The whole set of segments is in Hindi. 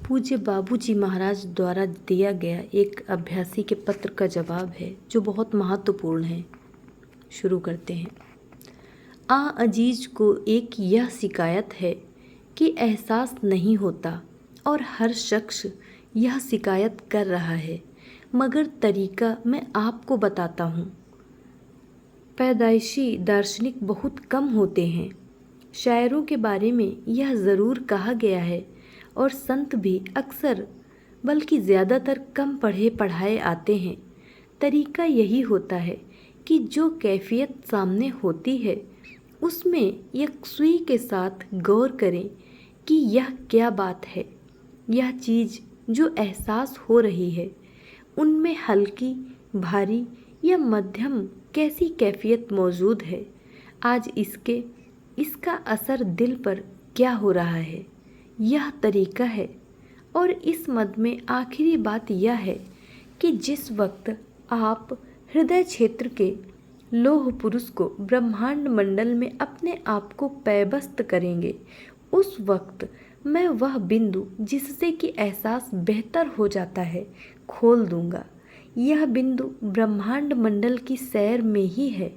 पूज्य बाबूजी महाराज द्वारा दिया गया एक अभ्यासी के पत्र का जवाब है जो बहुत महत्वपूर्ण है। शुरू करते हैं। अजीज को एक यह शिकायत है कि एहसास नहीं होता और हर शख्स यह शिकायत कर रहा है, मगर तरीका मैं आपको बताता हूँ। पैदाइशी दार्शनिक बहुत कम होते हैं। शायरों के बारे में यह ज़रूर कहा गया है और संत भी अक्सर बल्कि ज़्यादातर कम पढ़े पढ़ाए आते हैं। तरीका यही होता है कि जो कैफियत सामने होती है उसमें यकसुई के साथ गौर करें कि यह क्या बात है। यह चीज़ जो एहसास हो रही है उनमें हल्की, भारी या मध्यम कैसी कैफियत मौजूद है। आज इसका असर दिल पर क्या हो रहा है, यह तरीका है। और इस मद में आखिरी बात यह है कि जिस वक्त आप हृदय क्षेत्र के लोह पुरुष को ब्रह्मांड मंडल में अपने आप को पैबस्त करेंगे, उस वक्त मैं वह बिंदु जिससे कि एहसास बेहतर हो जाता है खोल दूंगा। यह बिंदु ब्रह्मांड मंडल की सैर में ही है।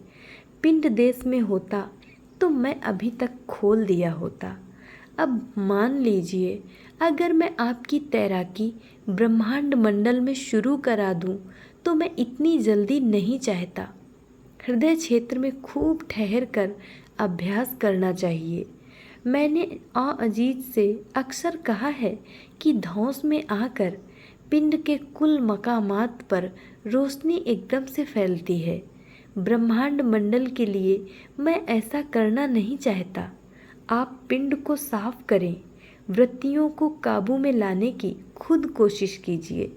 पिंड देश में होता तो मैं अभी तक खोल दिया होता। अब मान लीजिए अगर मैं आपकी तैराकी ब्रह्मांड मंडल में शुरू करा दूं तो मैं इतनी जल्दी नहीं चाहता। हृदय क्षेत्र में खूब ठहर कर अभ्यास करना चाहिए। मैंने अजीज से अक्सर कहा है कि धौंस में आकर पिंड के कुल मकामात पर रोशनी एकदम से फैलती है। ब्रह्मांड मंडल के लिए मैं ऐसा करना नहीं चाहता। आप पिंड को साफ करें, वृत्तियों को काबू में लाने की खुद कोशिश कीजिए।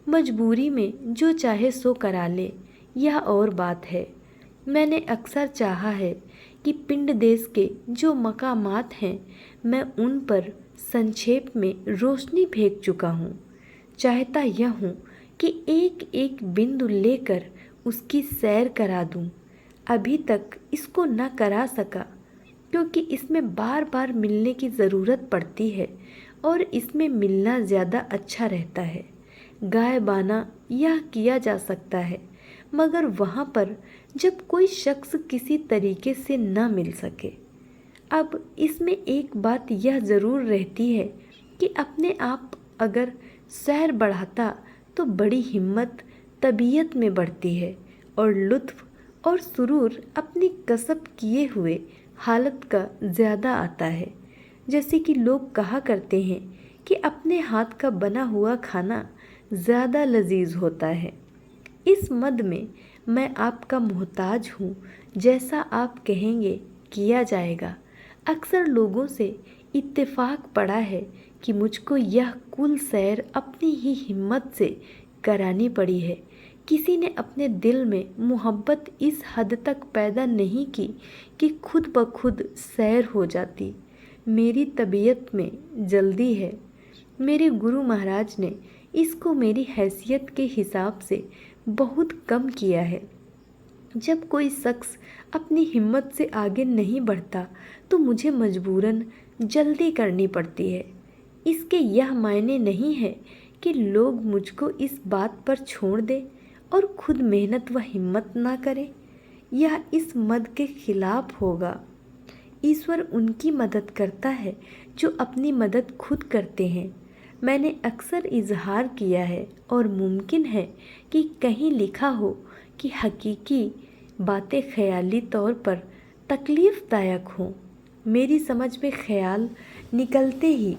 मजबूरी में जो चाहे सो करा ले, यह और बात है। मैंने अक्सर चाहा है कि पिंड देश के जो मकामात हैं मैं उन पर संक्षेप में रोशनी फेंक चुका हूँ। चाहता यह हूँ कि एक एक बिंदु लेकर उसकी सैर करा दूँ। अभी तक इसको न करा सका क्योंकि इसमें बार बार मिलने की ज़रूरत पड़ती है और इसमें मिलना ज़्यादा अच्छा रहता है। गाय बाना यह किया जा सकता है, मगर वहाँ पर जब कोई शख्स किसी तरीके से न मिल सके। अब इसमें एक बात यह ज़रूर रहती है कि अपने आप अगर सैर बढ़ाता तो बड़ी हिम्मत तबीयत में बढ़ती है और लुत्फ़ और सुरूर अपनी कसब किए हुए हालत का ज़्यादा आता है। जैसे कि लोग कहा करते हैं कि अपने हाथ का बना हुआ खाना ज़्यादा लजीज होता है। इस मद में मैं आपका मोहताज हूँ। जैसा आप कहेंगे किया जाएगा। अक्सर लोगों से इत्तेफाक पड़ा है कि मुझको यह कुल सैर अपनी ही हिम्मत से करानी पड़ी है। किसी ने अपने दिल में मोहब्बत इस हद तक पैदा नहीं की कि खुद ब खुद सैर हो जाती। मेरी तबीयत में जल्दी है। मेरे गुरु महाराज ने इसको मेरी हैसियत के हिसाब से बहुत कम किया है। जब कोई शख्स अपनी हिम्मत से आगे नहीं बढ़ता तो मुझे मजबूरन जल्दी करनी पड़ती है। इसके यह मायने नहीं है कि लोग मुझको इस बात पर छोड़ दें और खुद मेहनत व हिम्मत ना करें। यह इस मद के खिलाफ होगा। ईश्वर उनकी मदद करता है जो अपनी मदद खुद करते हैं। मैंने अक्सर इजहार किया है और मुमकिन है कि कहीं लिखा हो कि हकीकी बातें ख्याली तौर पर तकलीफ़दायक हों। मेरी समझ में ख्याल निकलते ही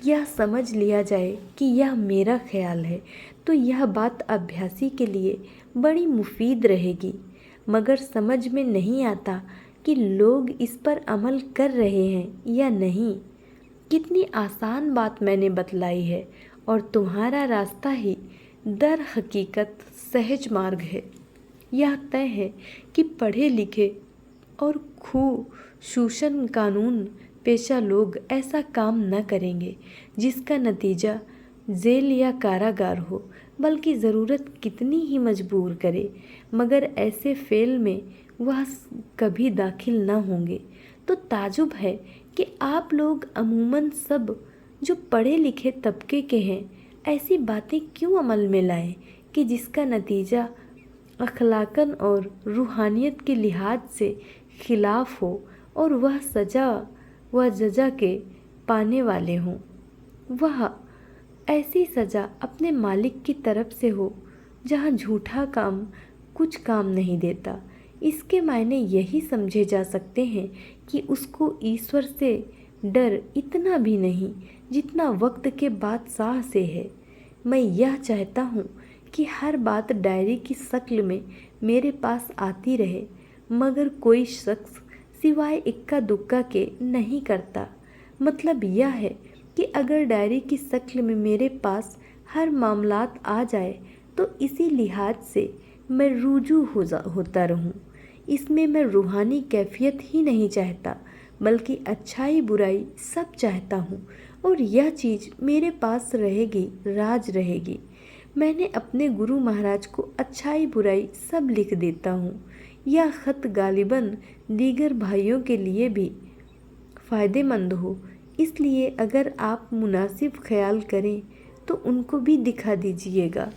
यह समझ लिया जाए कि यह मेरा ख्याल है तो यह बात अभ्यासी के लिए बड़ी मुफीद रहेगी। मगर समझ में नहीं आता कि लोग इस पर अमल कर रहे हैं या नहीं। कितनी आसान बात मैंने बतलाई है और तुम्हारा रास्ता ही दर हकीकत सहज मार्ग है। यह तय है कि पढ़े लिखे और शोषण कानून पेशा लोग ऐसा काम न करेंगे जिसका नतीजा जेल या कारागार हो, बल्कि ज़रूरत कितनी ही मजबूर करे मगर ऐसे फेल में वह कभी दाखिल न होंगे। तो ताजुब है कि आप लोग अमूमन सब जो पढ़े लिखे तबके के हैं ऐसी बातें क्यों अमल में लाएं कि जिसका नतीजा अखलाकन और रूहानियत के लिहाज से खिलाफ हो और वह सज़ा व जजा के पाने वाले हों। वह ऐसी सज़ा अपने मालिक की तरफ से हो जहाँ झूठा काम कुछ काम नहीं देता। इसके मायने यही समझे जा सकते हैं कि उसको ईश्वर से डर इतना भी नहीं जितना वक्त के बादशाह से है। मैं यह चाहता हूँ कि हर बात डायरी की शक्ल में मेरे पास आती रहे, मगर कोई शख्स सिवाय इक्का दुक्का के नहीं करता। मतलब यह है कि अगर डायरी की शक्ल में मेरे पास हर मामलात आ जाए तो इसी लिहाज से मैं रुजू होता रहूं। इसमें मैं रूहानी कैफियत ही नहीं चाहता बल्कि अच्छाई बुराई सब चाहता हूँ, और यह चीज़ मेरे पास रहेगी, राज रहेगी। मैंने अपने गुरु महाराज को अच्छाई बुराई सब लिख देता हूँ। यह ख़त गालिबन दीगर भाइयों के लिए भी फ़ायदेमंद हो, इसलिए अगर आप मुनासिब ख्याल करें तो उनको भी दिखा दीजिएगा।